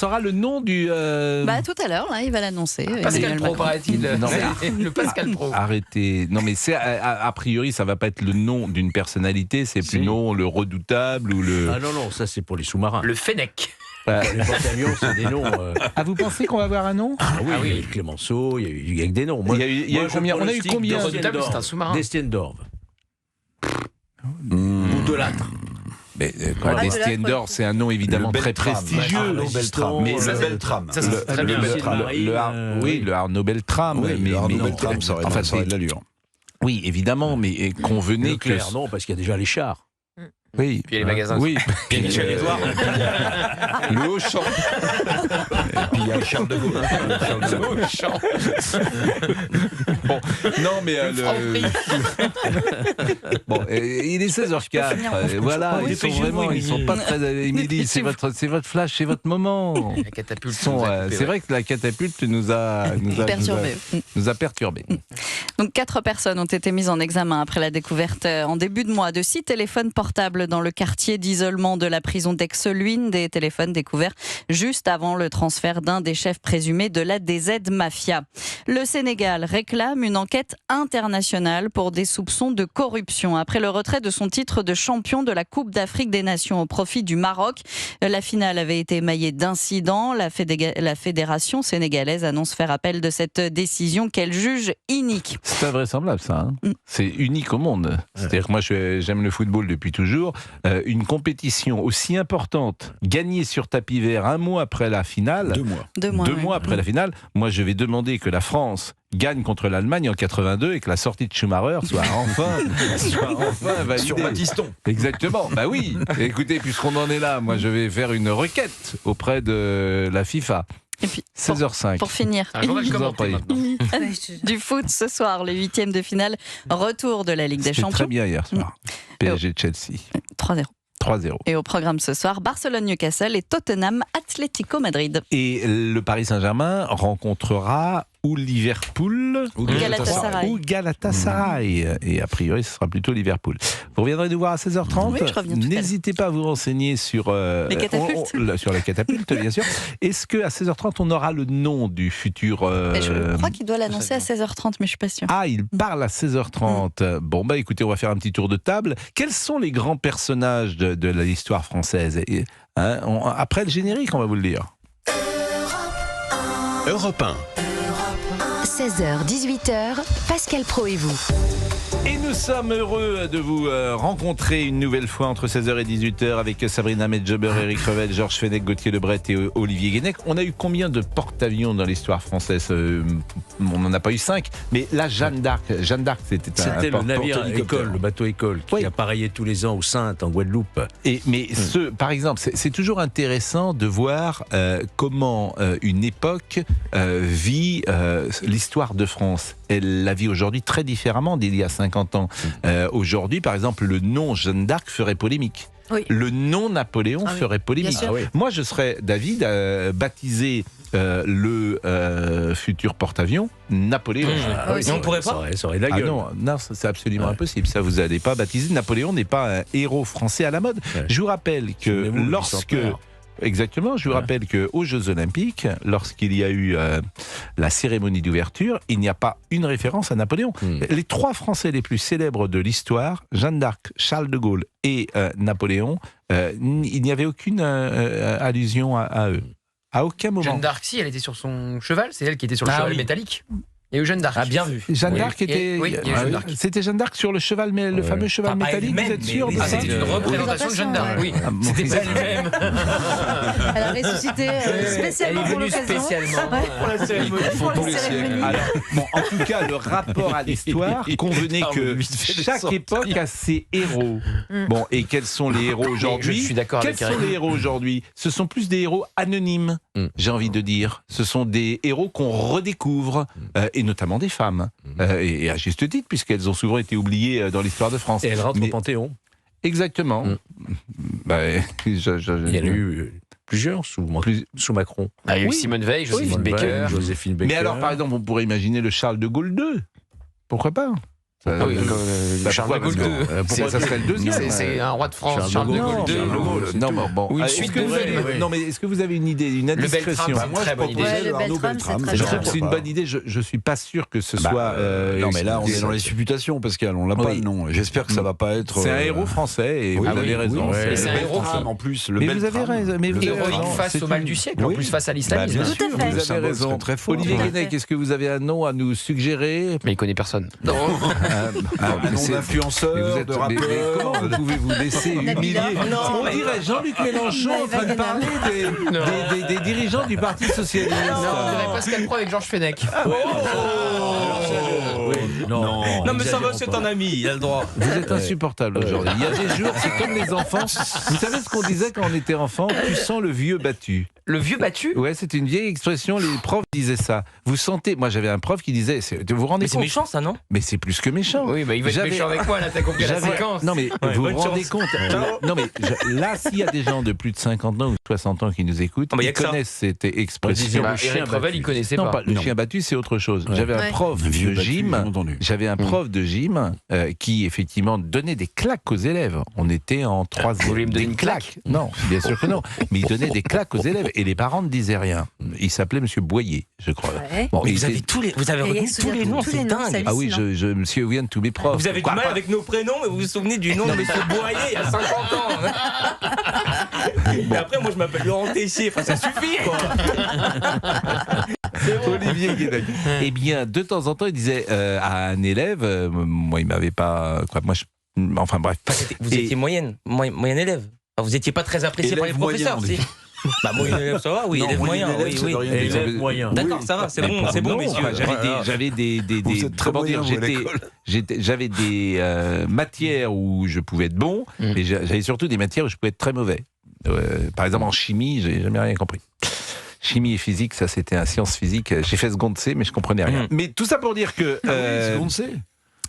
saura le nom du... Tout à l'heure, là, il va l'annoncer. Pascal Pro, paraît-il. Non, Le Pascal Pro. Arrêtez. Non, mais a priori, ça va pas être le nom d'une personnalité, c'est plus non le redoutable ou le... Ah non, ça c'est pour les sous-marins. Le Fennec. Les porte-avions, c'est des noms. Ah, vous pensez qu'on va avoir un nom? Ah oui, il y a eu Clémenceau, il y a eu des noms. On a eu combien? Le redoutable, c'est un sous-marin. Destienne-d'Orve. Ou Delattre. Mais Destienne-d'Orve, c'est un nom évidemment très prestigieux. Mais le Beltram. Ça serait très bien. Le Arnaud Beltrame. Oui, mais Arnaud Beltrame, ça aurait de l'allure. Oui, évidemment, mais convenez que... Leclerc, non, parce qu'il y a déjà les chars. Oui. Puis il y a les magasins. Oui. Puis il y a Michel-Édouard. Le Auchan. Et puis il y a Charles de Gaulle. Le Auchan. Bon, non, mais bon, il est 16h04. Voilà, ils sont pas très. Émilie, c'est votre flash, c'est votre moment. La catapulte. C'est vrai que la catapulte nous a perturbés. Donc 4 personnes ont été mises en examen après la découverte en début de mois de 6 téléphones portables dans le quartier d'isolement de la prison d'Aix-Luynes, des téléphones découverts juste avant le transfert d'un des chefs présumés de la DZ Mafia. Le Sénégal réclame une enquête internationale pour des soupçons de corruption. Après le retrait de son titre de champion de la Coupe d'Afrique des Nations au profit du Maroc, la finale avait été émaillée d'incidents. La fédération sénégalaise annonce faire appel de cette décision qu'elle juge inique. C'est invraisemblable ça. C'est unique au monde. C'est-à-dire que moi j'aime le football depuis toujours. Une compétition aussi importante, gagnée sur tapis vert un mois après la finale, 2 mois. 2 mois après la finale, moi je vais demander que la France gagne contre l'Allemagne en 82 et que la sortie de Schumacher soit enfin validée. Sur Battiston. Exactement, bah oui. Écoutez, puisqu'on en est là, moi je vais faire une requête auprès de la FIFA. Et puis, 16h05. Pour finir, du foot ce soir, le 8e de finale, retour de la Ligue des Champions. Très bien hier soir. PSG-Chelsea. 3-0. 3-0. Et au programme ce soir, Barcelone-Newcastle et Tottenham-Atlético Madrid. Et le Paris Saint-Germain rencontrera ou Liverpool ou Galatasaray. Et a priori, ce sera plutôt Liverpool. Vous reviendrez nous voir à 16h30. Oui, je reviens tout à l'heure. N'hésitez pas à vous renseigner sur les catapultes. sur la catapulte, bien sûr. Est-ce qu'à 16h30, on aura le nom du futur... Je crois qu'il doit l'annoncer à 16h30, mais je ne suis pas sûre. Ah, il parle à 16h30. Bon, bah écoutez, on va faire un petit tour de table. Quels sont les grands personnages de l'histoire française? Après le générique, on va vous le dire. Europe 1. 16h-18h, Pascal Pro et vous. Et nous sommes heureux de vous rencontrer une nouvelle fois entre 16h et 18h avec Sabrina Medjeber, Eric Revel, Georges Fenech, Gauthier Lebret et Olivier Guénec. On a eu combien de porte-avions dans l'histoire française? On n'en a pas eu 5, mais là, Jeanne d'Arc, c'était le navire école, le bateau école, qui appareillait tous les ans aux Saintes, en Guadeloupe. Par exemple, c'est toujours intéressant de voir comment une époque vit l'histoire de France. Elle la vit aujourd'hui très différemment d'il y a 50 ans. Aujourd'hui, par exemple, le nom Jeanne d'Arc ferait polémique. Oui. Le nom Napoléon ferait polémique. Moi, je serais d'avis baptiser le futur porte-avions Napoléon. On pourrait pas. Ça aurait de la gueule. Non, c'est absolument impossible. Ça, vous n'allez pas baptiser. Napoléon n'est pas un héros français à la mode. Je vous rappelle que lorsque... Exactement, je vous rappelle qu'aux Jeux Olympiques, lorsqu'il y a eu la cérémonie d'ouverture, il n'y a pas une référence à Napoléon. Les 3 Français les plus célèbres de l'histoire, Jeanne d'Arc, Charles de Gaulle et Napoléon, il n'y avait aucune allusion à eux. À aucun moment. Jeanne d'Arc, si, elle était sur son cheval, c'est elle qui était sur le cheval métallique. Il y a eu Jeanne d'Arc. Ah, bien vu. Jeanne d'Arc était. Oui, il y a eu Jeanne d'Arc. C'était Jeanne d'Arc sur le cheval, mais le fameux cheval métallique, vous êtes sûr de ça? C'était une représentation de Jeanne d'Arc. Oui, c'était pas elle-même. Elle a ressuscité spécialement pour l'occasion. Pour la cérémonie. En tout cas, le rapport à l'histoire convenait que chaque époque a ses héros. Bon, et quels sont les héros aujourd'hui? Je suis d'accord avec Quels sont les héros aujourd'hui? Ce sont plus des héros anonymes, j'ai envie de dire. Ce sont des héros qu'on redécouvre, et notamment des femmes. Et à juste titre, puisqu'elles ont souvent été oubliées dans l'histoire de France. Et elles rentrent au Panthéon. Exactement. Il y en a eu plusieurs sous Macron. Il y a eu Simone Veil, Joséphine Baker. Joséphine Baker. Mais alors, par exemple, on pourrait imaginer le Charles de Gaulle II. Pourquoi pas? Charles de Gaulle II. Ça serait le deuxième. C'est un roi de France, Charles de Gaulle II. Non, bon. Ou une suite de Non, mais est-ce que vous avez une idée, une indiscrétion? Le Beltrame, c'est une très bonne idée. le Beltrame, c'est Je très trouve que c'est une bonne idée. Je suis pas sûr que ce soit. Non, mais là, on est dans les supputations, Pascal. On l'a pas, non. J'espère que ça va pas être. C'est un héros français et vous avez raison. Et c'est un héros en plus. Le Mais vous avez raison. Mais vous avez héroïque raison. face au mal du siècle, en plus face à l'islamisme. Bien Tout sûr, à fait. Vous avez raison. Très fort. Olivier Guénec, est-ce que vous avez un nom à nous suggérer? Mais il connaît personne. Un nom d'influenceur, de mais rappeur. comment vous pouvez vous laisser humilier? On dirait Jean-Luc Mélenchon en train de parler des dirigeants du Parti Socialiste. Non, on dirait Pascal Pro avec Georges Fenech. Non, mais ça va, c'est un ami, il a le droit. Vous êtes insupportable aujourd'hui. Il y a des jours, c'est comme les enfants. Vous savez ce qu'on disait quand on était enfant? Tu sens le vieux battu. Le vieux battu? Ouais, c'est une vieille expression. Les profs disaient ça. Vous sentez. Moi, j'avais un prof qui disait. Vous vous rendez Mais c'est compte? méchant, ça, non? Mais c'est plus que méchant. Oui, bah il va être méchant avec moi, là, t'as compris la séquence. Non, mais vous vous bonne rendez chance. compte? Non, mais là, s'il y a des gens de plus de 50 ans ou 60 ans qui nous écoutent, Ah, bah, y a ils que ça. connaissent cette expression. Bah, Eric Revel, il connaissait Non, pas. le chien battu, c'est autre chose. Ouais. J'avais un Ouais. prof Vieux de battu, gym. bien entendu. J'avais un prof de gym qui, effectivement, donnait des claques aux élèves. On était en troisième. Vous voulez me donner Des une claque? Non, bien sûr que non. Mais il donnait des claques aux élèves et les parents ne disaient rien. Il s'appelait Monsieur Boyer, je crois. Ouais. Bon, Mais il vous avez était- vous avez retenu tous les noms, c'est dingue. Ah oui, je me souviens de tous mes profs. Vous avez du Quoi, mal avec nos prénoms, mais vous vous souvenez du nom de Monsieur Boyer il y a 50 ans. Et après, moi, je m'appelle Laurent Tessier. Enfin, ça suffit, quoi. Olivier Guénec. Eh bien, de temps en temps, il disait à un élève, moi, il m'avait pas. Quoi, moi, enfin bref. Vous Et- étiez moyenne élève. Enfin, vous n'étiez pas très apprécié par les Élève moyen, professeurs, on si. dit. Bah, moyen élève, ça va, oui. Non, Élève moyen moyen, élève, oui, ça oui. veut rien dire. Élève moyen. D'accord, ça va, c'est Mais bon, non, messieurs. enfin, j'avais des Vous êtes très comment dire, moyen, vous, à l'école. j'avais des matières où je pouvais être bon, mais j'avais surtout des matières où je pouvais être très mauvais. Par exemple, en chimie, j'ai jamais rien compris. Chimie et physique, ça c'était un science physique. J'ai fait seconde C, mais je comprenais rien. Mais tout ça pour dire que Seconde C.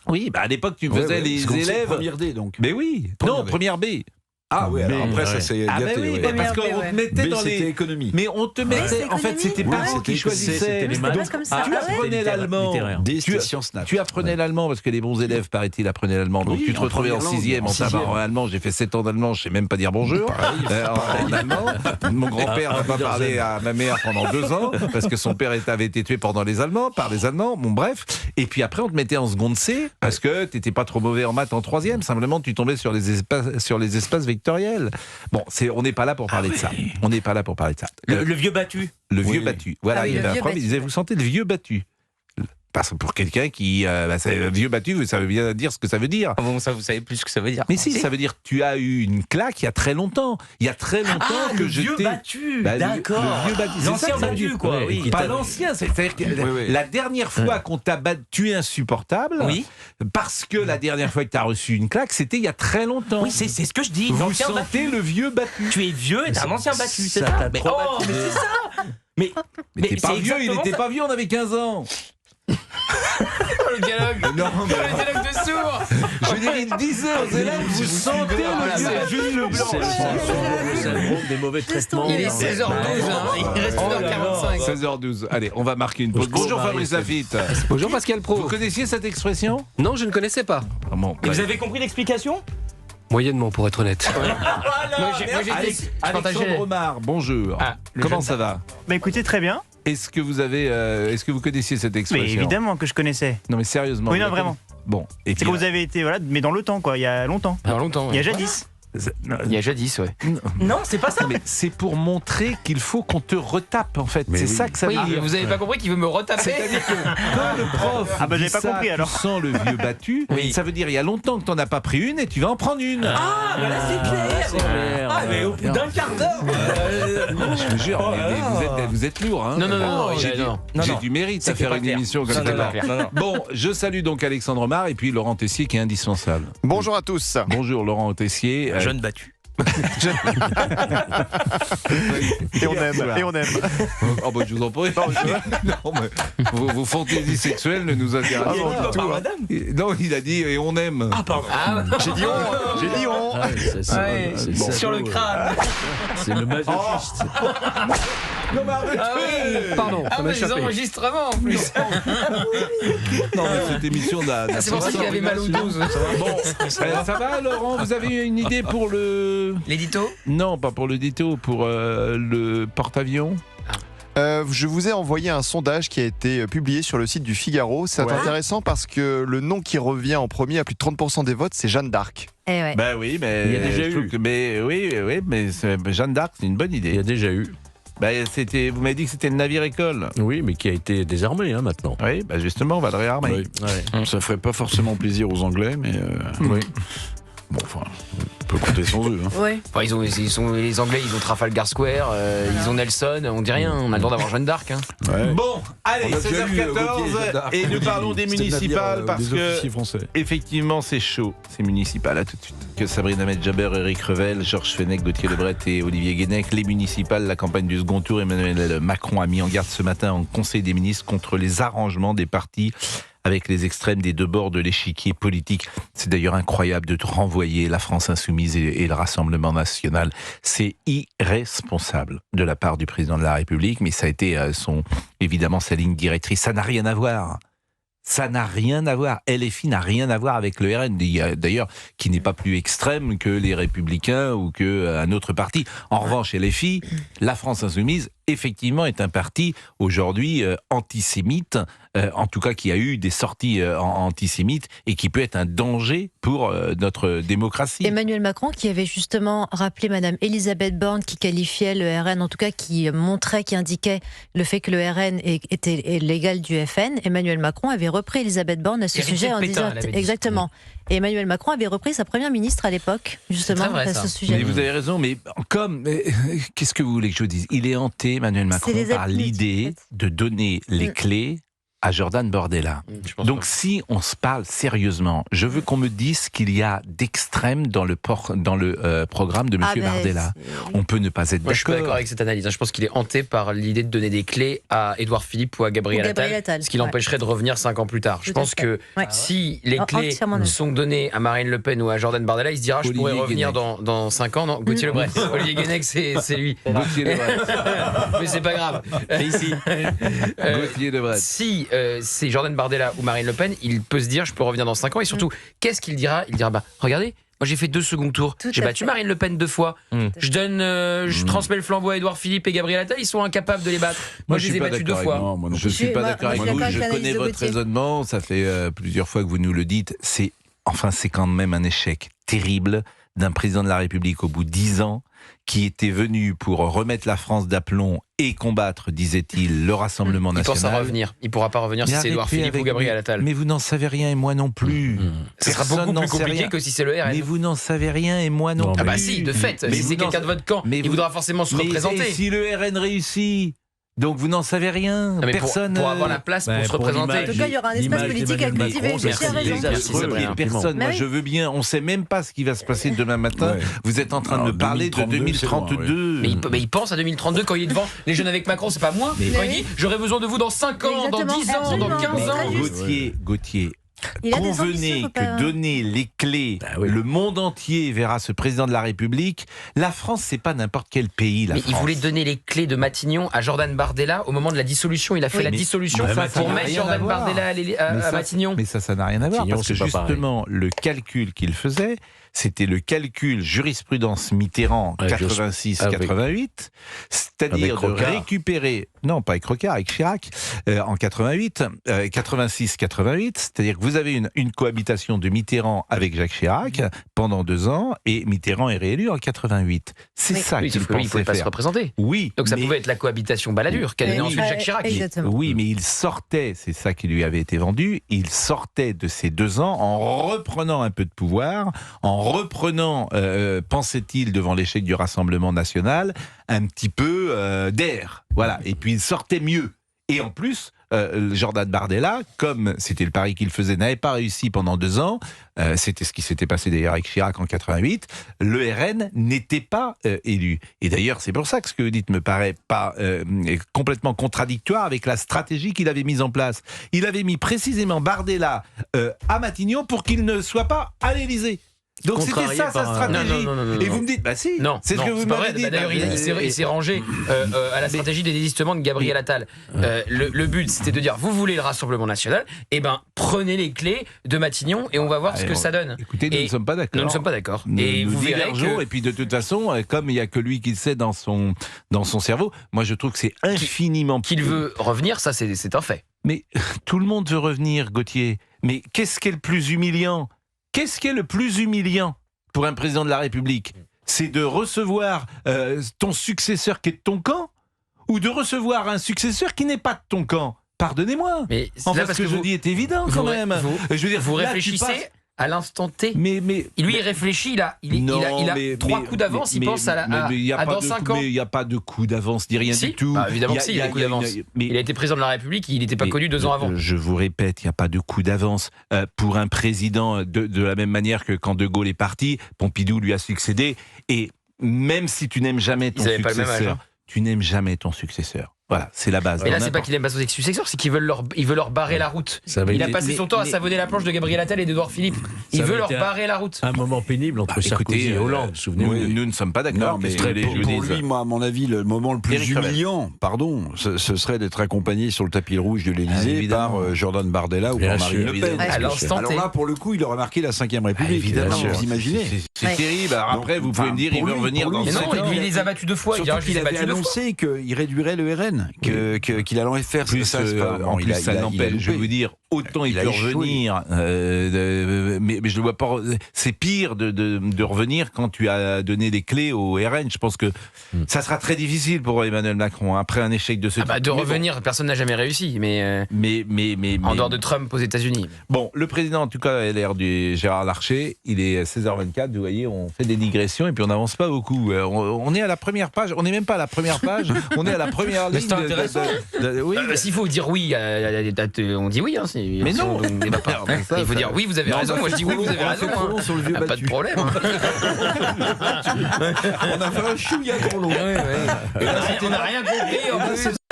oui, bah à l'époque tu faisais les Seconde C, élèves. Première D, donc. Mais oui, Première non, B. première B. Ah oui, alors après, ça ouais. c'est Ah gâté. ben oui, ouais. parce Première B, qu'on ouais. te mettait B, dans c'était les. économie. Mais on te mettait. c'est En fait, c'était économie. pas vous qui c'était choisissais. les Ça maths. passe comme ça. Tu Ah ouais. apprenais l'allemand. Littéraire. D, Tu- c'était sciences nat. Tu apprenais l'allemand parce que les bons élèves, paraît-il, apprenaient l'allemand. Donc Oui, tu te en retrouvais en première langue, sixième, en en sixième. en allemand. J'ai fait 7 ans d'allemand, je sais même pas dire bonjour. En allemand. Mon grand-père n'a pas parlé à ma mère pendant 2 ans parce que son père avait été tué par les Allemands. Bon, bref. Et puis après, on te mettait en seconde C parce que t'étais pas trop mauvais en maths en troisième. Simplement, tu tombais sur les espaces vectoriels. Bon, on n'est pas là pour parler de ça. On n'est pas là pour parler de ça. Le vieux battu. Le Oui. vieux battu. Voilà, Ah oui, il y le avait un vieux prof, il battu. disait, vous sentez le vieux battu. Parce que pour quelqu'un qui... c'est vieux battu, ça veut bien dire ce que ça veut dire. Ah bon, ça, vous savez plus ce que ça veut dire. Mais si, ça veut dire que tu as eu une claque il y a très longtemps. Il y a très longtemps que le je vieux t'ai... battu. Bah, le D'accord. vieux battu. C'est L'ancien ça que ça veut battu, dire. quoi. Ouais, Oui. qui Pas l'ancien, c'est-à-dire que oui. la dernière fois qu'on t'a battu insupportable, Oui. parce que la dernière fois que tu as reçu une claque, c'était il y a très longtemps. Oui, c'est ce que je dis. Vous L'ancien sentez battu. le vieux battu. Tu es vieux et t'es un ancien battu, c'est ça ça? t'a Mais traumatisé. mais c'est ça. Mais Mais t'es pas c'est vieux, il exactement était ça. pas vieux, on avait 15 ans. Le dialogue. Non, mais... Le dialogue de sourds. Je veux dire, il disait aux élèves, vous sentez le vieux c'est battu. juste le blanc. C'est le syndrome des mauvais traitements. Il est 16h12, hein. Il reste 1h45. 16h12. Allez, on va marquer une pause. Bonjour Fabrice Lafitte. Bonjour Pascal Pro. Vous connaissiez cette expression? Non, je ne connaissais pas. Bon, Et vous avez compris l'explication? Moyennement, pour être honnête. Moi, j'ai Alexandre Omar, bonjour. Ah, le Comment jeune- ça va? Bah écoutez, très bien. Est-ce que vous connaissiez cette Mais expression? évidemment que je connaissais. Non mais sérieusement. Oui, vous non, la vraiment. Bon, et C'est puis que vous avez été, voilà, mais dans le temps, quoi, il y a longtemps. Il y a longtemps. Il y a jadis. Il y a jadis, ouais. Non, c'est pas ça. mais c'est pour montrer qu'il faut qu'on te retape en fait. Mais C'est oui. ça que ça veut Oui, dire. vous avez pas compris qu'il veut me retaper. C'est-à-dire que quand le prof Ah bah, dit j'avais pas ça, compris, alors. tu sens le vieux battu, Oui. ça veut dire il y a longtemps que t'en as pas pris une et tu vas en prendre une. Ah, bah là, c'est clair. Ah, mais au bout d'un quart d'heure. Je vous jure, mais vous êtes lourd. Hein. Non, J'ai non. j'ai du mérite Ça à fait faire pas une clair. émission comme Non, ça. non, non. Bon, je salue donc Alexandre Omar et puis Laurent Tessier qui est indispensable. Bonjour à tous. Bonjour Laurent Tessier. Jeune battu. Et on aime, et on aime. Oh bah je vous en prie. Non, mais vos fantaisies sexuelles ne nous intéressent Ah bon, pas. tout, hein. Non, il a dit et on aime. Ah, pardon. J'ai dit on. J'ai dit on. Ah, c'est ça. Ouais, C'est sur le crâne. C'est le masochiste. Non, mais arrêtez. Ah oui. Pardon, Ah ça m'a oui, les échappé. enregistrements en plus. Non, mais cette émission n'a C'est pour ça qu'il avait mal au dos. Bon, ça va, Laurent? Vous avez une idée pour le... L'édito? Non, pas pour le DITO, pour le porte-avions. Je vous ai envoyé un sondage qui a été publié sur le site du Figaro. C'est intéressant parce que le nom qui revient en premier à plus de 30% des votes, c'est Jeanne d'Arc. Eh ouais. Ben oui, mais Il y a déjà je trouve eu. que- mais oui, mais Jeanne d'Arc, c'est une bonne idée. Il y a déjà eu. Ben, vous m'avez dit que c'était le navire-école. Oui, mais qui a été désarmé maintenant. Oui, ben justement, on va le réarmer. Oui. Ça ferait pas forcément plaisir aux Anglais, mais Oui. bon, enfin, on peut compter sans eux. Hein. Ouais. Enfin, les Anglais, ils ont Trafalgar Square, ils ont Nelson, on dit rien, on a le droit d'avoir Jeanne d'Arc. Hein. Ouais. Bon, allez, On a déjà eu, Gauthier, Jeanne 16h14, d'Arc, et nous dit, parlons des c'était le municipales navire, parce des que officiers français. effectivement c'est chaud, ces municipales, à tout de suite. Que Sabrina Medjaber, Éric Revel, Georges Fenech, Gauthier Lebret et Olivier Guénec, les municipales, la campagne du second tour, Emmanuel Macron a mis en garde ce matin en Conseil des ministres contre les arrangements des partis avec les extrêmes des deux bords de l'échiquier politique. C'est d'ailleurs incroyable de renvoyer la France insoumise et le Rassemblement national. C'est irresponsable de la part du président de la République, mais ça a été évidemment sa ligne directrice. Ça n'a rien à voir. Ça n'a rien à voir. LFI n'a rien à voir avec le RN, d'ailleurs, qui n'est pas plus extrême que les Républicains ou qu'un autre parti. En revanche, LFI, la France insoumise, effectivement, est un parti aujourd'hui antisémite, en tout cas qui a eu des sorties antisémites et qui peut être un danger pour notre démocratie. Emmanuel Macron qui avait justement rappelé Madame Elisabeth Borne qui qualifiait le RN, en tout cas qui montrait, qui indiquait le fait que le RN était l'égal du FN. Emmanuel Macron avait repris Elisabeth Borne à ce sujet en disant exactement. Et Emmanuel Macron avait repris sa première ministre à l'époque, justement, vrai, à ça. ce sujet. Mais vous avez raison, mais qu'est-ce que vous voulez que je vous dise? Il est hanté, Emmanuel Macron, par habitudes, l'idée en fait. de donner les clés à Jordan Bardella. Donc si on se parle sérieusement, je veux qu'on me dise ce qu'il y a d'extrême dans le programme de M. Bardella. On peut ne pas être Moi, je suis pas d'accord. d'accord avec cette analyse. Je pense qu'il est hanté par l'idée de donner des clés à Édouard Philippe ou à Gabriel Attal, ce qui l'empêcherait de revenir 5 ans plus tard. Je pense que si les clés sont données à Marine Le Pen ou à Jordan Bardella, il se dira je pourrais revenir dans 5 ans. Non, Gauthier Lebret. Olivier Guénec, c'est lui. Gauthier Lebret. Mais c'est pas grave. Ici. Gauthier Lebret. Si c'est Jordan Bardella ou Marine Le Pen, il peut se dire je peux revenir dans 5 ans. Et surtout, qu'est-ce qu'il dira? Il dira regardez, moi j'ai fait 2 seconds tours, j'ai battu Marine Le Pen 2 fois. Je transmets le flambeau à Édouard Philippe et Gabriel Attal, ils sont incapables de les battre. Moi je les ai battus 2 fois. Je ne suis pas d'accord avec vous, je connais votre raisonnement, ça fait plusieurs fois que vous nous le dites. C'est quand même un échec terrible d'un président de la République au bout de 10 ans qui était venu pour remettre la France d'aplomb et combattre, disait-il, le Rassemblement national. Il pense à revenir. Il ne pourra pas revenir si c'est Édouard Philippe ou Gabriel Attal. Mais vous n'en savez rien et moi non plus. Ce sera beaucoup plus compliqué que si c'est le RN. Mais vous n'en savez rien et moi non plus. Ah bah si, de fait. Si c'est quelqu'un de votre camp, il voudra forcément se représenter. Mais si le RN réussit, donc vous n'en savez rien. Personne pour avoir la place pour se représenter. En tout cas, il y aura un espace politique à cultiver. Personne. Moi, je veux bien. On ne sait même pas ce qui va se passer demain matin. Vous êtes en train de me parler de 2032. Mais il pense à 2032 quand il est devant les jeunes avec Macron, c'est pas moi. Quand il dit j'aurai besoin de vous dans 5 ans, dans 10 ans, dans 15 ans. Gauthier. Convenez que donner les clés, le monde entier verra ce président de la République. La France, c'est pas n'importe quel pays. Mais il voulait donner les clés de Matignon à Jordan Bardella au moment de la dissolution. Il a fait la dissolution pour mettre Jordan Bardella à Matignon. Mais ça n'a rien à voir parce que justement, le calcul qu'il faisait, c'était le calcul jurisprudence Mitterrand 86-88, c'est-à-dire de récupérer, non pas avec Rocard, avec Chirac en 86-88, c'est-à-dire que vous avez une cohabitation de Mitterrand avec Jacques Chirac pendant 2 ans et Mitterrand est réélu en 88. C'est ça qu'il pensait faire. Il ne pouvait pas se représenter. Oui. Donc ça pouvait être la cohabitation Balladur qu'a donné ensuite Jacques Chirac. Oui, mais il sortait, c'est ça qui lui avait été vendu, il sortait de ces 2 ans en reprenant un peu de pouvoir, en reprenant, pensait-il, devant l'échec du Rassemblement national, un petit peu d'air. Voilà. Et puis il sortait mieux. Et en plus, Jordan Bardella, comme c'était le pari qu'il faisait, n'avait pas réussi pendant 2 ans. C'était ce qui s'était passé d'ailleurs avec Chirac en 88. Le RN n'était pas élu. Et d'ailleurs, c'est pour ça que ce que vous dites me paraît pas complètement contradictoire avec la stratégie qu'il avait mise en place. Il avait mis précisément Bardella à Matignon pour qu'il ne soit pas à l'Élysée. Donc c'était ça sa stratégie. Non. Et vous me dites, bah si, non, c'est ce que vous m'avez dit. D'ailleurs, il s'est rangé à la stratégie des désistements de Gabriel Attal. Le but, c'était de dire, vous voulez le Rassemblement National, eh ben prenez les clés de Matignon et on va voir ce que ça donne. Écoutez, nous ne sommes pas d'accord. Nous ne sommes pas d'accord. Et vous verrez que... Et puis de toute façon, comme il n'y a que lui qui le sait dans son cerveau, moi je trouve que c'est infiniment... Qu'il veut revenir, ça c'est un fait. Mais tout le monde veut revenir, Gauthier. Mais qu'est-ce qui est le plus humiliant ? Qu'est-ce qui est le plus humiliant pour un président de la République ? C'est de recevoir ton successeur qui est de ton camp ou de recevoir un successeur qui n'est pas de ton camp ? Pardonnez-moi. Mais enfin, ce que je dis est évident quand même. Je veux dire, vous réfléchissez à l'instant T. Mais lui, il réfléchit, il a 3 coups d'avance, il pense à dans 5 ans. Mais il n'y a pas de coup d'avance, dis rien du tout. Évidemment que si, il y a un coup d'avance. Il a été président de la République, il n'était pas connu 2 ans avant. Je vous répète, il n'y a pas de coup d'avance. Pour un président, de la même manière que quand De Gaulle est parti, Pompidou lui a succédé. Et même si tu n'aimes jamais ton successeur, tu n'aimes jamais ton successeur. Voilà, c'est la base. Mais là, c'est pas qu'il aime pas son successeur, c'est qu'il veut leur barrer la route. Il a passé son temps à savonner la planche de Gabriel Attal et d'Édouard Philippe. Il veut leur barrer la route. Un moment pénible entre Sarkozy et Hollande, souvenez-vous. Nous ne sommes pas d'accord. Mais pour lui, moi, à mon avis, le moment le plus humiliant, ce serait d'être accompagné sur le tapis rouge de l'Élysée par Jordan Bardella ou par Marine Le Pen. Alors là, pour le coup, il aurait marqué la 5e République. Évidemment, vous imaginez. C'est terrible. Alors après, vous pouvez me dire, il veut revenir dans 5 ans. Mais non, il les a battus 2 fois. Surtout qu'il avait annoncé qu'il réduirait le RN, qu'il allait faire plus, ça n'empêche, je vais vous dire, autant il peut revenir, mais je ne le vois pas. C'est pire de revenir quand tu as donné les clés au RN. Je pense que ça sera très difficile pour Emmanuel Macron après un échec de ce type. De revenir, personne n'a jamais réussi, mais en dehors de Trump aux États-Unis. Bon, le président, en tout cas, a l'air du Gérard Larcher. Il est 16h24. Vous voyez, on fait des digressions et puis on n'avance pas beaucoup. On est à la première page. On n'est même pas à la première page. On est à la première ligne. C'est intéressant. Oui, s'il faut dire oui, on dit oui. Mais non, il faut dire oui, vous avez raison. Moi je dis oui, vous avez raison. Pas de problème. On a fait un chouïa trop long. Et là, on n'a rien compris.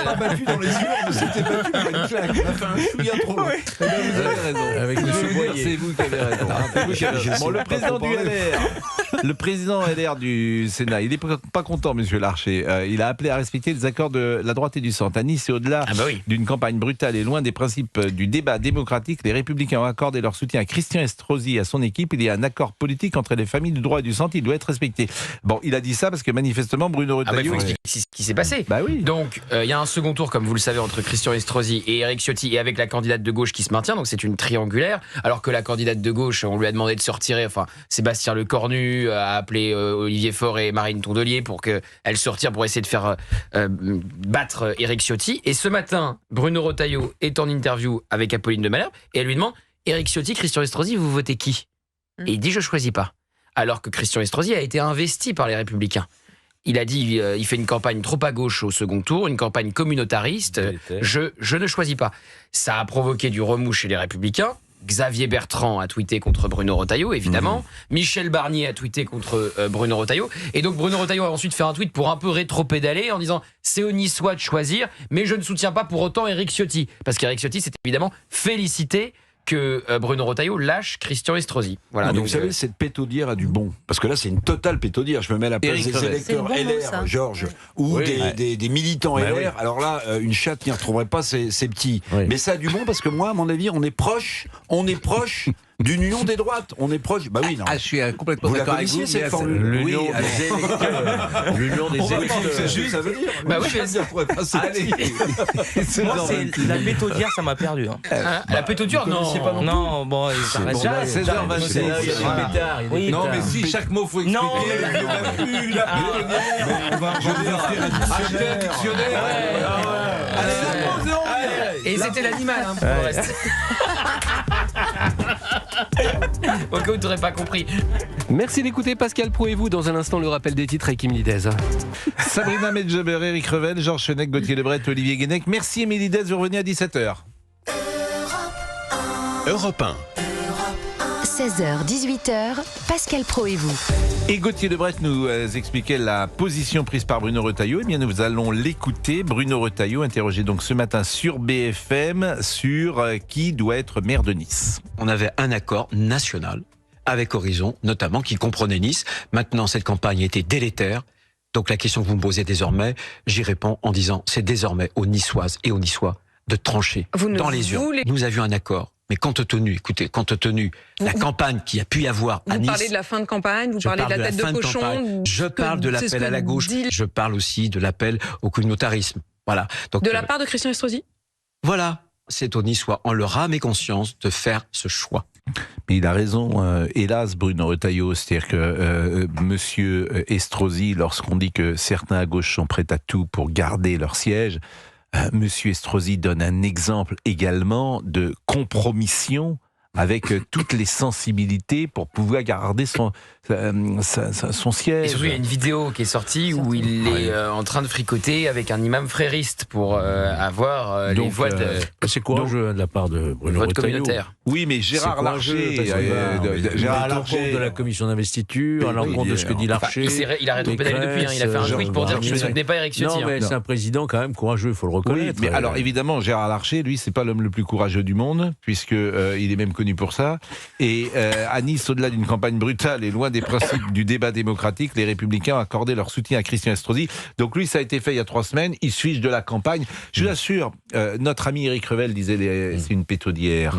On a battu dans les urnes, c'était battu par une claque. On a fait un chouïa trop long. Vous avez raison. Avec M. Boyer. C'est vous qui avez raison. Bon, le président LR du Sénat, il n'est pas content, M. Larcher. Il a appelé à respecter les accords de la droite et du centre. À Nice, c'est au-delà d'une campagne brutale et loin des principes du débat démocratique. Les Républicains ont accordé leur soutien à Christian Estrosi et à son équipe. Il y a un accord politique entre les familles du droit et du centre. Il doit être respecté. Bon, il a dit ça parce que manifestement, Bruno Retailleau... il faut expliquer ce qui s'est passé. Donc, il y a un second tour, comme vous le savez, entre Christian Estrosi et Éric Ciotti, et avec la candidate de gauche qui se maintient. Donc, c'est une triangulaire. Alors que la candidate de gauche, on lui a demandé de se retirer. Enfin, Sébastien Lecornu a appelé Olivier Faure et Marine Tondelier pour qu'elle se retire pour essayer de faire battre Éric Ciotti. Et ce matin, Bruno Retailleau est en interview avec Apolline de Malherbe et elle lui demande: Éric Ciotti, Christian Estrosi, vous votez qui? Et il dit: je choisis pas. Alors que Christian Estrosi a été investi par les Républicains. Il a dit, il fait une campagne trop à gauche au second tour, une campagne communautariste. Je ne choisis pas. Ça a provoqué du remous chez les Républicains. Xavier Bertrand a tweeté contre Bruno Retailleau, évidemment. Michel Barnier a tweeté contre Bruno Retailleau. Et donc Bruno Retailleau a ensuite fait un tweet pour un peu rétro-pédaler en disant: c'est aux Niçois de choisir, mais je ne soutiens pas pour autant Éric Ciotti. Parce qu'Éric Ciotti s'est évidemment félicité que Bruno Retailleau lâche Christian Estrosi. Voilà. Donc vous savez, cette pétaudière a du bon. Parce que là, c'est une totale pétaudière. Je me mets à la place des électeurs LR, Georges, ou des militants LR. Alors là, une chatte n'y retrouverait pas ses petits. Mais ça a du bon parce que moi, à mon avis, on est proche d'une union des droites. On est proche. Bah oui, non. Je suis complètement d'accord avec vous. Cette formule. L'union des électeurs. L'union des électeurs. C'est juste, ça veut dire. Bah oui, mais ça pourrait passer. Moi, c'est la pétaudière, ça m'a perdu. La pétaudière, non. Non, bon, ça reste déjà 16h26. Non, mais si chaque mot faut expliquer. On va acheter un dictionnaire. Et c'était l'animal, pour le reste. Au cas où tu n'aurais pas compris. Merci d'écouter Pascal Pro et vous. Dans un instant, le rappel des titres avec Kim Lidez. Sabrina Medjeber, Eric Revel, Georges Fenech, Gauthier Lebret, Olivier Guénec. Merci Émilie Lidez, vous revenez à 17h. Europe 1. 16h, 18h, Pascal Pro et vous. Et Gauthier Lebret nous expliquait la position prise par Bruno Retailleau. Eh bien, nous allons l'écouter. Bruno Retailleau, interrogé donc ce matin sur BFM sur qui doit être maire de Nice. On avait un accord national avec Horizon, notamment, qui comprenait Nice. Maintenant, cette campagne a été délétère. Donc la question que vous me posez désormais, j'y réponds en disant, c'est désormais aux Niçoises et aux Niçois de trancher dans les urnes. Nous avions un accord. Mais compte tenu, la campagne qu'il y a pu y avoir à Nice... Vous parlez de la fin de campagne, vous parlez de la tête de cochon... Je parle de l'appel à la gauche, je parle aussi de l'appel au communautarisme. Voilà. Donc, de la part de Christian Estrosi ? Voilà, c'est aux Niçois, en leur âme et conscience, de faire ce choix. Mais il a raison, hélas, Bruno Retailleau, c'est-à-dire que Monsieur Estrosi, lorsqu'on dit que certains à gauche sont prêts à tout pour garder leur siège, Monsieur Estrosi donne un exemple également de compromission avec toutes les sensibilités pour pouvoir garder son siège. Et surtout, il y a une vidéo qui est sortie où il est en train de fricoter avec un imam frériste pour avoir les voix de... C'est courageux de la part de Bruno vote Retailleau. Communautaire. Oui, mais Gérard Larcher... Gérard Larcher de la commission d'investiture, à l'encontre de ce que dit Larcher. Il a rétropédalé depuis, il a fait un tweet pour dire qu'il ne soutenait pas Éric Ciotti. Non, mais c'est un président quand même courageux, il faut le reconnaître. Oui, mais alors évidemment, Gérard Larcher, lui, c'est pas l'homme le plus courageux du monde, puisque il est même connu pour ça. Et à Nice, au-delà d'une campagne brutale et loin des principes du débat démocratique, les Républicains ont accordé leur soutien à Christian Estrosi. Donc lui, ça a été fait il y a 3 semaines. Il se fiche de la campagne. Je vous assure, notre ami Éric Revel disait c'est une pétaudière,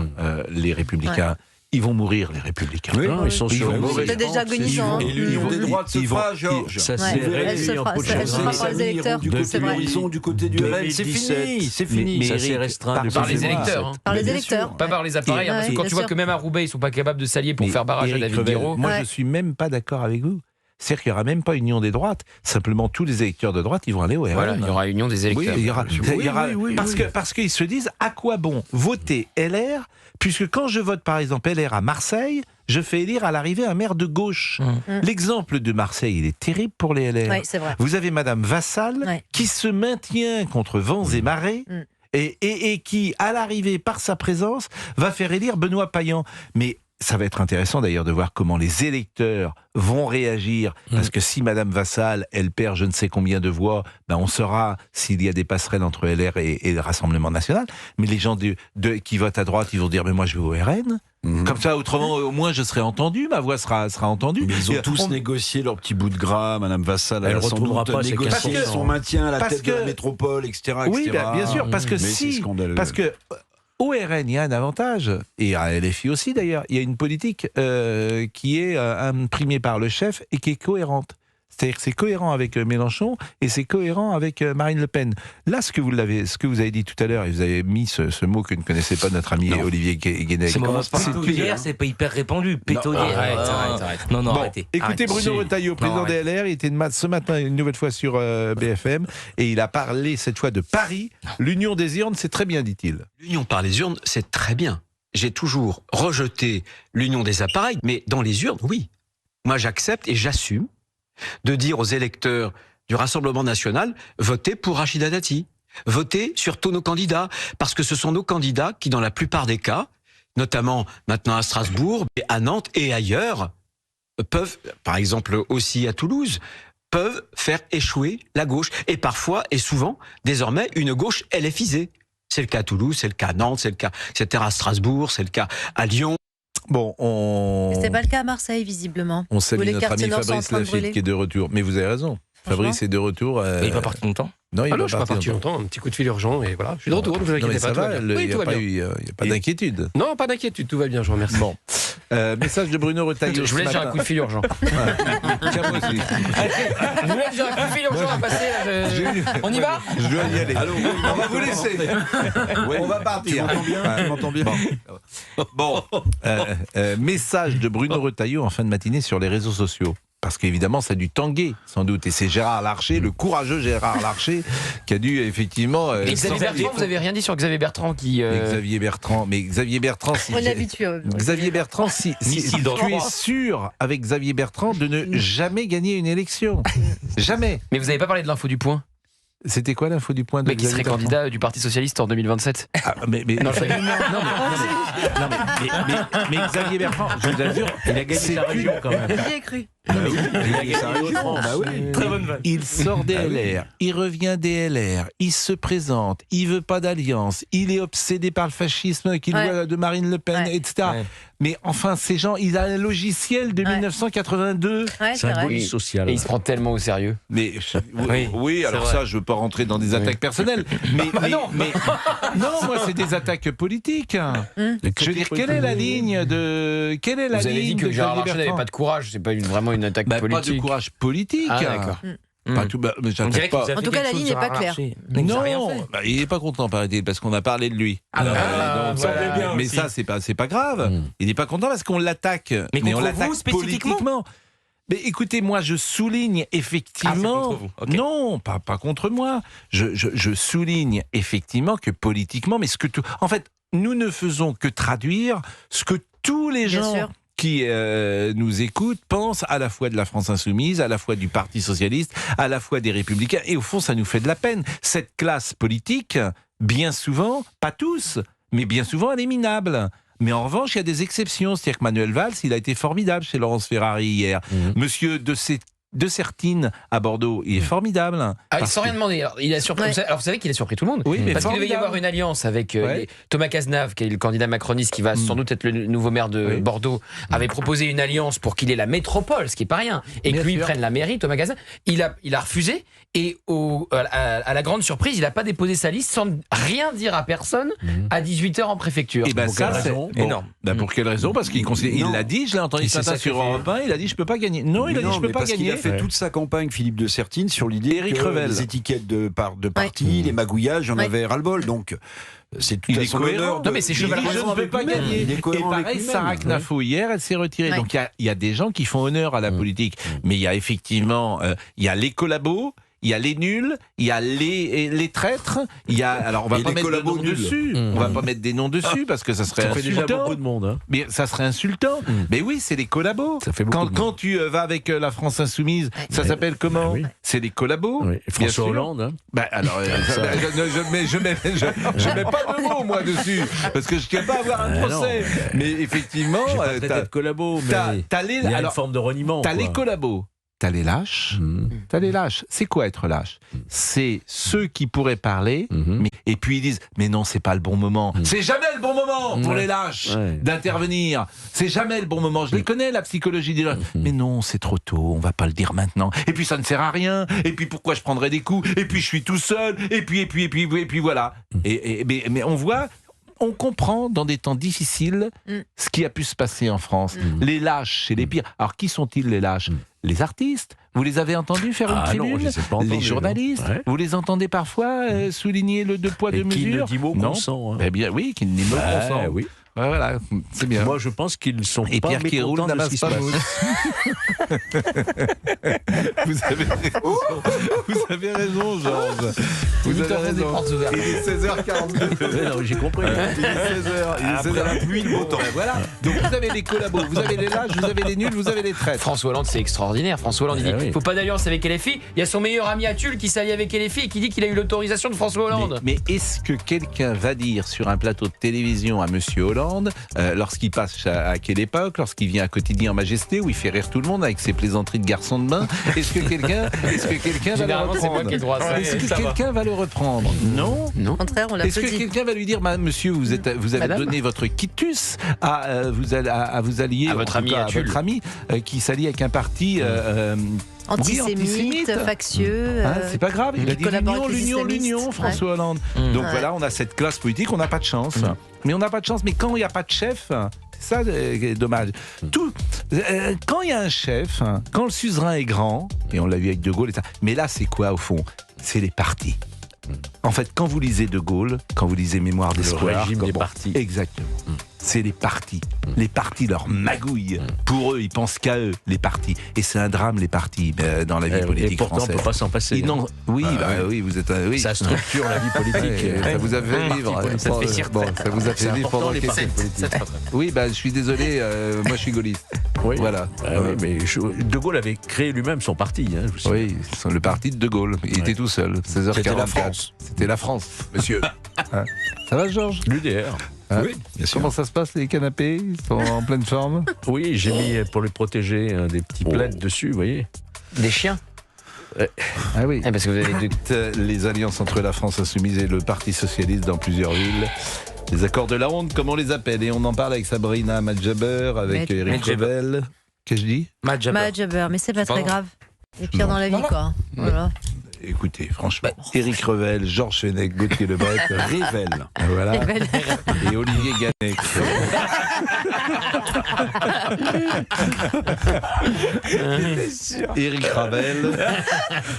les Républicains. Ouais. Ils vont mourir, les Républicains. Oui, ils sont sur le mourir. C'est déjà agonisant. Et l'union des droites se fera, Georges. Ça s'est réuni en prochaine. Elle se fera par les électeurs. Du côté de l'horizon, du côté du RN. C'est fini. C'est fini. Mais ça s'est restreint par les électeurs. Par les électeurs. Pas par les appareils. Parce que quand tu vois que même à Roubaix, ils sont pas capables de s'allier pour faire barrage à David Guiraud. Moi, je suis même pas d'accord avec vous. C'est-à-dire qu'il n'y aura même pas union des droites. Simplement, tous les électeurs de droite, ils vont aller au RN. Voilà, il y aura union des électeurs. Oui, parce qu'ils se disent, à quoi bon voter LR, puisque quand je vote par exemple LR à Marseille, je fais élire à l'arrivée un maire de gauche. L'exemple de Marseille, il est terrible pour les LR. Oui, c'est vrai. Vous avez Madame Vassal qui se maintient contre vents et marées. Et qui, à l'arrivée, par sa présence, va faire élire Benoît Payan. Mais ça va être intéressant d'ailleurs de voir comment les électeurs vont réagir, parce que si Madame Vassal, elle perd je ne sais combien de voix, ben on saura s'il y a des passerelles entre LR et le Rassemblement National. Mais les gens qui votent à droite, ils vont dire mais moi je vais au RN. Comme ça, autrement, au moins je serai entendu, ma voix sera entendue. Mais ils ont tous négocié leur petit bout de gras, Madame Vassal, elle sans doute négocié son maintien à la tête de la métropole, etc. Oui, bien sûr, parce que au RN, il y a un avantage, et à LFI aussi d'ailleurs, il y a une politique qui est imprimée par le chef et qui est cohérente. C'est-à-dire que c'est cohérent avec Mélenchon et c'est cohérent avec Marine Le Pen. Là, ce que vous avez dit tout à l'heure, et vous avez mis ce mot que ne connaissait pas notre ami Olivier Guénec. C'est pétaudière, c'est pas hyper répandu. Pétaudière. Arrête. Non, arrêtez. Écoutez Bruno Retailleau, président des LR, il était ce matin une nouvelle fois sur BFM et il a parlé cette fois de Paris. L'union des urnes, c'est très bien, dit-il. L'union par les urnes, c'est très bien. J'ai toujours rejeté l'union des appareils, mais dans les urnes, oui. Moi, j'accepte et j'assume de dire aux électeurs du Rassemblement National, votez pour Rachida Dati, votez sur tous nos candidats, parce que ce sont nos candidats qui, dans la plupart des cas, notamment maintenant à Strasbourg, à Nantes et ailleurs, peuvent, par exemple aussi à Toulouse, peuvent faire échouer la gauche, et parfois, et souvent, désormais, une gauche LFisée. C'est le cas à Toulouse, c'est le cas à Nantes, c'était à Strasbourg, c'est le cas à Lyon. Bon, c'est pas le cas à Marseille, visiblement. On salue notre ami Fabrice Lafitte qui est de retour. Mais vous avez raison. Fabrice est de retour. Il va partir longtemps. Non, il je ne suis pas parti longtemps. Un petit coup de fil urgent et voilà. Je suis de retour. Ne vous inquiétez pas. Il n'y a pas d'inquiétude. Non, pas d'inquiétude. Tout va bien. Je vous remercie. Bon. Message de Bruno Retailleau. Je voulais dire un coup de fil urgent. Tiens, moi aussi. Je voulais dire un coup de fil urgent à passer. On y va ? Je dois y aller. Allô, on va vous laisser. On va partir. Tu m'entends bien ? Bon. Message de Bruno Retailleau en fin de matinée sur les réseaux sociaux. Parce qu'évidemment, ça a dû tanguer, sans doute. Et c'est Gérard Larcher, le courageux Gérard Larcher, qui a dû effectivement... Et Xavier Bertrand, vous n'avez rien dit sur Xavier Bertrand qui... Xavier Bertrand, si... On est habitué. Xavier Bertrand, si tu es sûr, avec Xavier Bertrand, de ne jamais gagner une élection. Jamais. Mais vous n'avez pas parlé de l'info du point ? C'était quoi l'info du point de Mais qui serait candidat du Parti Socialiste en 2027. Mais Xavier Bertrand, je vous assure, il a gagné sa région quand même. J'y ai cru. Très bonne vanne. Il sort des LR, il revient des LR, il se présente, il veut pas d'alliance, il est obsédé par le fascisme qu'il voit de Marine Le Pen, etc. Ouais. Mais enfin, ces gens, il a un logiciel de 1982. C'est un police social. Et il se prend tellement au sérieux. Mais oui, alors ça, je veux pas rentrer dans des attaques personnelles. Mais non, moi, c'est des attaques politiques. Je veux dire, quelle est la ligne de Vous avez dit que Gérard Larcher n'avait pas de courage. C'est pas vraiment une attaque politique. Pas de courage politique. Ah, d'accord. Pas tout, mais en tout cas, la ligne n'est pas claire. Non, il n'est pas content, paraît-il, parce qu'on a parlé de lui. Mais ça, c'est pas grave. Il n'est pas content parce qu'on l'attaque. Mais on l'attaque politiquement. Mais écoutez, moi, je souligne effectivement... c'est contre vous. Okay. Non, pas contre moi. Je souligne effectivement que politiquement, mais en fait, nous ne faisons que traduire ce que tous les gens qui nous écoutent pensent à la fois de la France Insoumise, à la fois du Parti Socialiste, à la fois des Républicains. Et au fond, ça nous fait de la peine. Cette classe politique, bien souvent, pas tous, mais bien souvent, elle est minable. Mais en revanche, il y a des exceptions. C'est-à-dire que Manuel Valls, il a été formidable chez Laurence Ferrari hier. Monsieur De Sertine à Bordeaux, il est formidable. Sans rien demander. Alors, il a surpris. Alors vous savez qu'il a surpris tout le monde. Oui, mais parce qu'il devait y avoir une alliance avec Thomas Cazenave, qui est le candidat macroniste, qui va sans doute être le nouveau maire de Bordeaux, avait proposé une alliance pour qu'il ait la métropole, ce qui est pas rien, et que lui prenne la mairie. Thomas Cazenave, il a refusé. Et à la grande surprise, il n'a pas déposé sa liste sans rien dire à personne à 18h en préfecture. Et ça, c'est énorme. Pour quelle raison ? Parce qu'il l'a dit, je l'ai entendu ce matin sur Europe 1, il a dit je peux pas gagner. Non, il a dit je peux pas gagner. Il a fait toute sa campagne, Philippe de Sertine, sur l'idée que les étiquettes de parti, les magouillages, j'en avais ras-le-bol. Donc, c'est tout à son honneur. Non, mais c'est je ne peux pas gagner. Et pareil, Sarah Knafo, hier, elle s'est retirée. Donc, il y a des gens qui font honneur à la politique. Mais il y a effectivement, il y a les collabos, il y a les nuls, il y a les traîtres, il y a... Alors, on va pas mettre des noms dessus. On va pas mettre des noms dessus parce que ça serait insultant. Ça fait déjà beaucoup de monde. Hein. Mais ça serait insultant. Mais oui, c'est les collabos. Ça fait beaucoup quand tu vas avec la France Insoumise, ça s'appelle comment ? C'est les collabos. Et François Hollande. Hein. Alors, je mets pas de mots, moi, dessus. Parce que je ne tiens pas à avoir un procès. Mais effectivement... T'as de collabos, mais il y a une forme de reniement. T'as les collabos. T'as les lâches. T'as les lâches. C'est quoi être lâche ? C'est ceux qui pourraient parler, et puis ils disent mais non, c'est pas le bon moment. C'est jamais le bon moment pour les lâches d'intervenir. C'est jamais le bon moment. Je les connais, la psychologie des lâches. Mais non, c'est trop tôt. On va pas le dire maintenant. Et puis ça ne sert à rien. Et puis pourquoi je prendrais des coups ? Et puis je suis tout seul. Et puis voilà. Mais on voit. On comprend dans des temps difficiles ce qui a pu se passer en France. Les lâches, c'est les pires. Alors qui sont-ils les lâches ? Les artistes. Vous les avez entendus faire une tribune ? Les journalistes. Vous les entendez parfois souligner le deux poids deux mesures ? Qui ne dit mot consent. Eh bien oui, qui ne dit mot consent. Oui. Voilà, c'est bien. Moi, je pense qu'ils sont pas Pierre qui roule n'amasse pas mousse. Vous avez raison, Georges. Vous avez raison. Il est 16h42. J'ai compris. Il est 16h. La pluie, le beau temps. Voilà. Donc vous avez les collabos, vous avez les lâches, vous avez les nuls, vous avez les traîtres. François Hollande, c'est extraordinaire. François Hollande, il dit faut pas d'alliance avec LFI. Il y a son meilleur ami à Tulle qui s'allie avec LFI et qui dit qu'il a eu l'autorisation de François Hollande. Mais est-ce que quelqu'un va dire sur un plateau de télévision à Monsieur Hollande, lorsqu'il passe à quelle époque, lorsqu'il vient à Quotidien en Majesté, où il fait rire tout le monde avec ses plaisanteries de garçon de bain, est-ce que quelqu'un va le reprendre ? Est-ce que quelqu'un va le reprendre ? Non. Au contraire, on l'a Est-ce que quelqu'un va lui dire monsieur, vous avez donné votre quitus à vous allier à votre ami qui s'allie avec un parti antisémite, factieux. C'est pas grave, il a dit l'union, François Hollande. Donc voilà, on a cette classe politique, on n'a pas de chance. Mais on n'a pas de chance, mais quand il n'y a pas de chef, c'est ça dommage. Quand il y a un chef, quand le suzerain est grand, et on l'a vu avec De Gaulle, mais là c'est quoi au fond ? C'est les partis. En fait, quand vous lisez De Gaulle, quand vous lisez Mémoire d'Espoir, le régime des partis. Exactement. C'est les partis. Les partis leur magouillent. Pour eux, ils pensent qu'à eux, les partis. Et c'est un drame, les partis, dans la vie politique française. On ne peut pas s'en passer. Oui, vous êtes un... Ça structure la vie politique. Ça vous a fait vivre. Ça te fait ça vous a fait vivre pendant quelques... Oui, je suis désolé, moi je suis gaulliste. Oui. Voilà. Oui, mais De Gaulle avait créé lui-même son parti. Hein, oui, le parti de Gaulle. Il était tout seul. 16h44. C'était la France. C'était la France, monsieur. Hein, ça va, Georges? L'UDR. Oui, bien sûr. Comment ça se passe, les canapés? Ils sont en pleine forme? Oui, j'ai mis, pour les protéger, des petits plaids dessus, vous voyez. Des chiens? Ah oui. Parce que vous avez les alliances entre la France Insoumise et le Parti Socialiste dans plusieurs villes. Les accords de la honte, comme on les appelle. Et on en parle avec Sabrina Madjaber, avec Eric Revel. Qu'est-ce que je dis? Madjaber, mais c'est pas très grave. C'est pire dans la vie, quoi. Voilà. Écoutez, franchement, Éric Revel, Georges Fenech, Gauthier Lebret, Revel. Voilà. Et Olivier Ganec. Éric Ravel,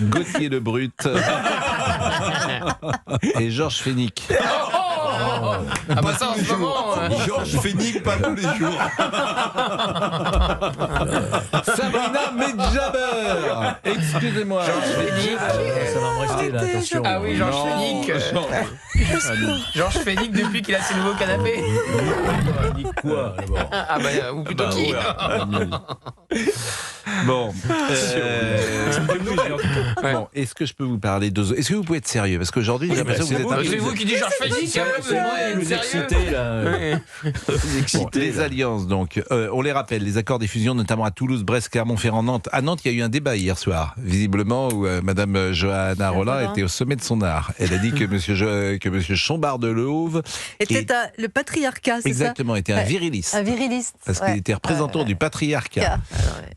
Gauthier Lebrut et Georges Fenech. Ah bah ça en ce moment Georges Fenech, pas tous les jours. Sabrina Medjaber. Excusez-moi. Georges Fenech. Ça va me rester là, attention. Ah oui, Georges Fenech. Georges Fenech depuis qu'il a ses nouveaux canapés. Quoi d'abord? Ah bah, ou plutôt qui? Bon, bon, est-ce que je peux vous parler de... Est-ce que vous pouvez être sérieux? Parce qu'aujourd'hui, j'ai l'impression que vous êtes... C'est vous qui dites Georges Fenech. C'est moi, vous excitez là. Bon, les alliances, donc, on les rappelle, les accords des fusions, notamment à Toulouse, Brest, Clermont-Ferrand, Nantes. À Nantes, il y a eu un débat hier soir, visiblement, où Madame Johanna Rolin était au sommet de son art. Elle a dit que Monsieur Chambard de Lehauve était le patriarcat, c'est ça? Exactement, était un viriliste. Un viriliste. Parce qu'il était représentant du patriarcat.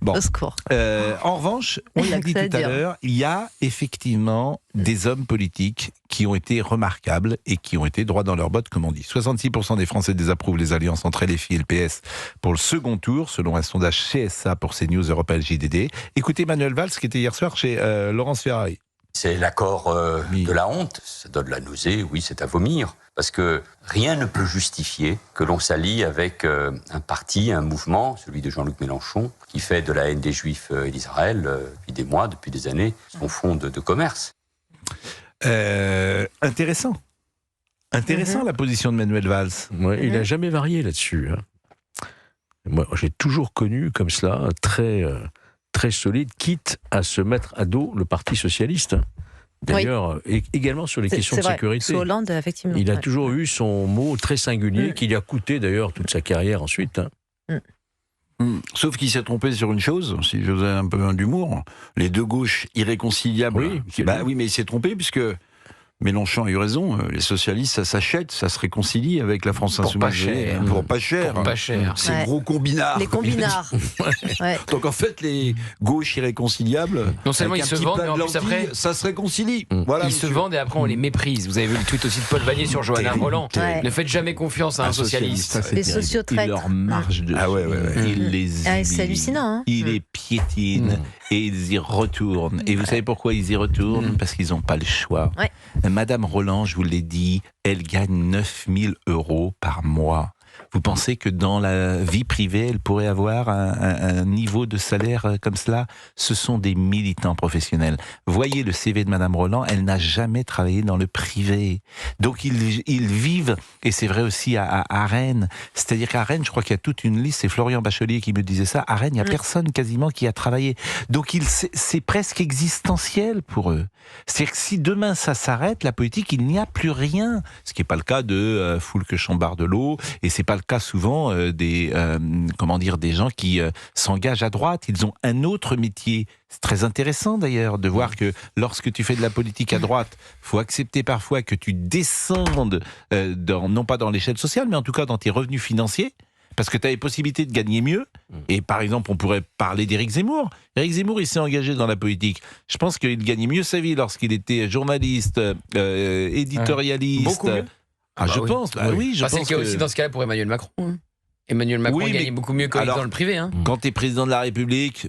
Bon. Au secours. En revanche, on l'a dit tout à l'heure, il y a effectivement des hommes politiques qui ont été remarquables et qui ont été droits dans leurs bottes, comme on dit. 66% des Français désapprouvent les alliances entre LFI et le PS pour le second tour, selon un sondage CSA pour CNews Europe JDD. Écoutez Manuel Valls, qui était hier soir chez Laurence Ferrari. C'est l'accord de la honte, ça donne la nausée, oui, c'est à vomir. Parce que rien ne peut justifier que l'on s'allie avec un parti, un mouvement, celui de Jean-Luc Mélenchon, qui fait de la haine des Juifs et d'Israël, depuis des mois, depuis des années, son fonds de commerce. Intéressant la position de Manuel Valls. Ouais, il n'a jamais varié là-dessus. Hein. Moi, j'ai toujours connu comme cela, très solide, quitte à se mettre à dos le Parti Socialiste. D'ailleurs, également sur les questions de sécurité. Sous Hollande, effectivement. Il a toujours eu son mot très singulier, qui lui a coûté d'ailleurs toute sa carrière ensuite. Hein. Sauf qu'il s'est trompé sur une chose, si je faisais un peu d'humour, les deux gauches irréconciliables. Oui, mais il s'est trompé puisque Mélenchon a eu raison, les socialistes, ça s'achète, ça se réconcilie avec la France Insoumise. Pour pas cher. C'est gros combinards. Les combinards. Donc en fait, les gauches irréconciliables, non seulement ils se vendent, mais en plus après, ça se réconcilie. Voilà, ils se vendent et après on les méprise. Vous avez vu le tweet aussi de Paul Vanier sur Johanna Rolin. Ne faites jamais confiance à un socialiste. Les sociotraites. Il leur marche dessus. Il les c'est hallucinant. Hein. Il les piétine et ils y retournent. Et vous savez pourquoi ils y retournent? Parce qu'ils n'ont pas le choix. Madame Rolin, je vous l'ai dit, elle gagne 9 000 € par mois. Vous pensez que dans la vie privée, elle pourrait avoir un niveau de salaire comme cela? Ce sont des militants professionnels. Voyez le CV de Madame Rolin, elle n'a jamais travaillé dans le privé. Donc ils vivent, et c'est vrai aussi à Rennes. C'est-à-dire qu'à Rennes, je crois qu'il y a toute une liste, c'est Florian Bachelier qui me disait ça, à Rennes, il n'y a personne quasiment qui a travaillé. Donc c'est presque existentiel pour eux. C'est-à-dire que si demain ça s'arrête, la politique, il n'y a plus rien. Ce qui n'est pas le cas de Foulque Chambard de l'eau, et c'est pas le cas souvent des gens qui s'engagent à droite. Ils ont un autre métier. C'est très intéressant d'ailleurs de voir que lorsque tu fais de la politique à droite, faut accepter parfois que tu descendes non pas dans l'échelle sociale, mais en tout cas dans tes revenus financiers, parce que tu as les possibilités de gagner mieux. Et par exemple, on pourrait parler d'Éric Zemmour. Éric Zemmour, il s'est engagé dans la politique. Je pense qu'il gagnait mieux sa vie lorsqu'il était journaliste, éditorialiste. Beaucoup mieux. Je pense. Oui, je pense. C'est le cas aussi dans ce cas-là pour Emmanuel Macron. Emmanuel Macron gagne beaucoup mieux que dans le privé. Hein. Quand tu es président de la République,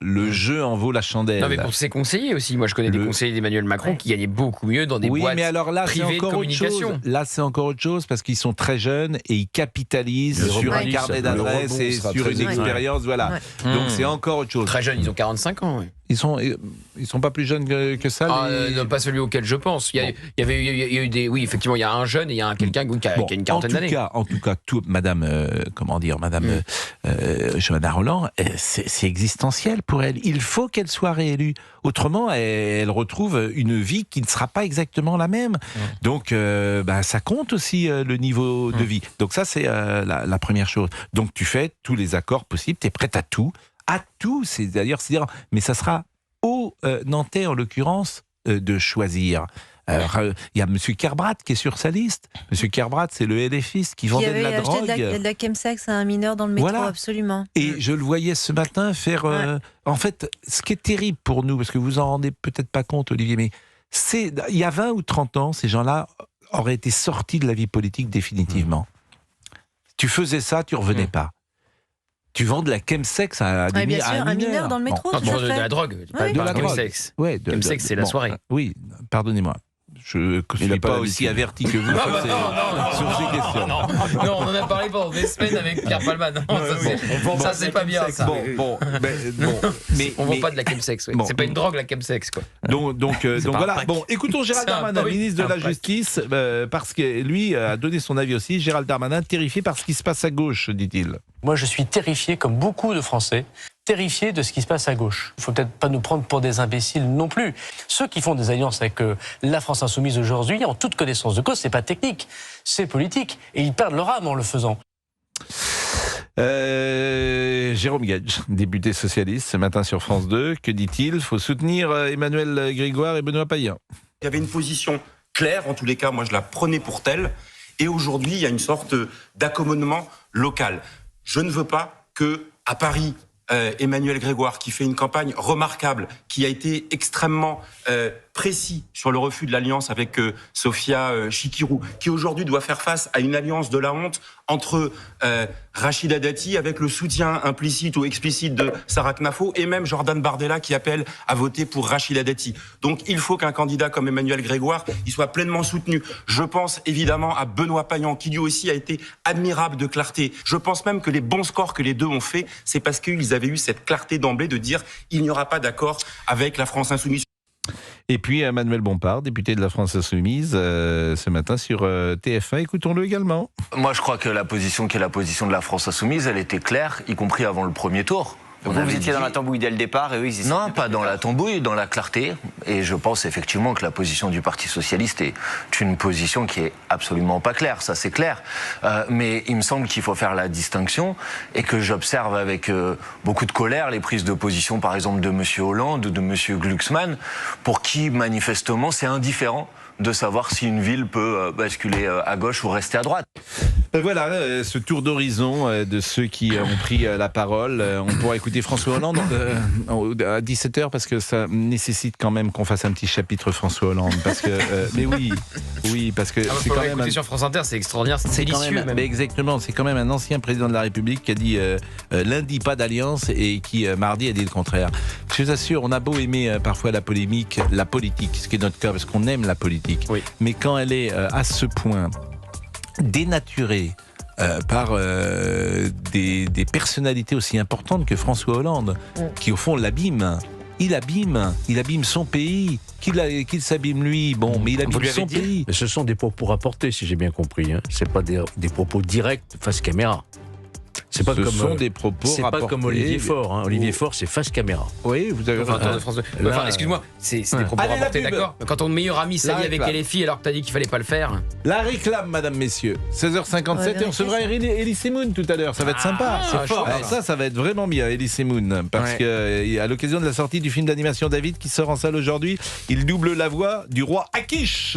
le jeu en vaut la chandelle. Non, mais pour ses conseillers aussi. Moi, je connais des conseillers d'Emmanuel Macron qui gagnaient beaucoup mieux dans des boîtes mais alors là, privées de communication. Là, c'est encore autre chose parce qu'ils sont très jeunes et ils capitalisent sur un carnet d'adresses et sur une expérience. Voilà. Donc, c'est encore autre chose. Très jeunes, ils ont 45 ans. Ils sont pas plus jeunes que ça. Non, pas celui auquel je pense. Il y a eu des. Oui, effectivement, il y a un jeune et il y a quelqu'un qui a une quarantaine d'années. En tout cas, Madame Johanna Rolland, c'est existentiel pour elle. Il faut qu'elle soit réélue. Autrement, elle retrouve une vie qui ne sera pas exactement la même. Donc, ça compte aussi le niveau de vie. Donc ça, c'est la première chose. Donc, tu fais tous les accords possibles. Tu es prête à tout. C'est-à-dire, mais ça sera aux Nantais, en l'occurrence, de choisir. Alors, il y a M. Kerbrat qui est sur sa liste. M. Kerbrat, c'est le LFiste qui vendait de la drogue. Il y a de la chemsex à un mineur dans le métro, absolument. Et je le voyais ce matin faire... En fait, ce qui est terrible pour nous, parce que vous en rendez peut-être pas compte, Olivier, mais il y a 20 ou 30 ans, ces gens-là auraient été sortis de la vie politique définitivement. Tu faisais ça, tu revenais pas. Tu vends de la chemsex à un mineur dans le métro. De la drogue, pas de la chemsex. Chemsex, c'est la soirée. Oui, pardonnez-moi. Je ne suis pas aussi averti que vous sur ces questions. Non, on en a parlé pendant des semaines avec Pierre Palman. Ça, c'est pas bien, ça. Mais on vend pas de la chemsex. C'est pas une drogue, la chemsex, quoi. Donc voilà. Bon, écoutons Gérald Darmanin, ministre de la Justice, parce que lui a donné son avis aussi. Gérald Darmanin, terrifié par ce qui se passe à gauche, dit-il. Moi, je suis terrifié, comme beaucoup de Français, terrifié de ce qui se passe à gauche. Il ne faut peut-être pas nous prendre pour des imbéciles non plus. Ceux qui font des alliances avec la France Insoumise aujourd'hui, en toute connaissance de cause, c'est pas technique, c'est politique. Et ils perdent leur âme en le faisant. Jérôme Gage, député socialiste, ce matin sur France 2, que dit-il ? Il faut soutenir Emmanuel Grégoire et Benoît Payen. Il y avait une position claire, en tous les cas, moi je la prenais pour telle, et aujourd'hui il y a une sorte d'accommodement local. Je ne veux pas que, à Paris, Emmanuel Grégoire, qui fait une campagne remarquable, qui a été extrêmement précis sur le refus de l'alliance avec Sofia Chikirou, qui aujourd'hui doit faire face à une alliance de la honte entre Rachida Dati, avec le soutien implicite ou explicite de Sarah Knafo, et même Jordan Bardella qui appelle à voter pour Rachida Dati. Donc il faut qu'un candidat comme Emmanuel Grégoire il soit pleinement soutenu. Je pense évidemment à Benoît Payen, qui lui aussi a été admirable de clarté. Je pense même que les bons scores que les deux ont fait, c'est parce qu'ils avaient eu cette clarté d'emblée de dire il n'y aura pas d'accord avec la France Insoumise. Et puis Emmanuel Bompard, député de la France Insoumise, ce matin sur TF1. Écoutons-le également. Moi, je crois que la position qui est la position de la France Insoumise, elle était claire, y compris avant le premier tour. Vous étiez dans la tambouille dès le départ et eux, ils Non, pas dans la tambouille, dans la clarté. Et je pense effectivement que la position du Parti Socialiste est une position qui est absolument pas claire, ça c'est clair. Mais il me semble qu'il faut faire la distinction et que j'observe avec beaucoup de colère les prises de position, par exemple, de M. Hollande ou de M. Glucksmann, pour qui manifestement c'est indifférent de savoir si une ville peut basculer à gauche ou rester à droite. Voilà, ce tour d'horizon de ceux qui ont pris la parole. On pourra écouter François Hollande à 17h parce que ça nécessite quand même qu'on fasse un petit chapitre François Hollande. Parce que, mais oui, parce que c'est quand même... sur France Inter, c'est extraordinaire, c'est délicieux même. Mais exactement, c'est quand même un ancien président de la République qui a dit lundi pas d'alliance et qui mardi a dit le contraire. Je vous assure, on a beau aimer parfois la polémique, la politique, ce qui est notre cas parce qu'on aime la politique. Oui. Mais quand elle est à ce point dénaturée par des personnalités aussi importantes que François Hollande, qui au fond l'abîme. Il abîme son pays, qu'il s'abîme lui, mais il abîme son pays. Mais ce sont des propos rapportés, si j'ai bien compris. Hein. C'est pas des propos directs face caméra. C'est pas des propos c'est pas comme Olivier Faure. Hein. Olivier Faure, c'est face caméra. Oui, vous avez raison. Excuse-moi, c'est des propos rapportés, d'accord. Quand ton meilleur ami s'allie avec LFI alors que t'as dit qu'il fallait pas le faire. La réclame, madame, messieurs. 16h57 et on recevra Elie Moon tout à l'heure. Ça va être sympa. C'est fort. Ça va être vraiment bien, Elie Moon. Parce qu'à l'occasion de la sortie du film d'animation David qui sort en salle aujourd'hui, il double la voix du roi Akish.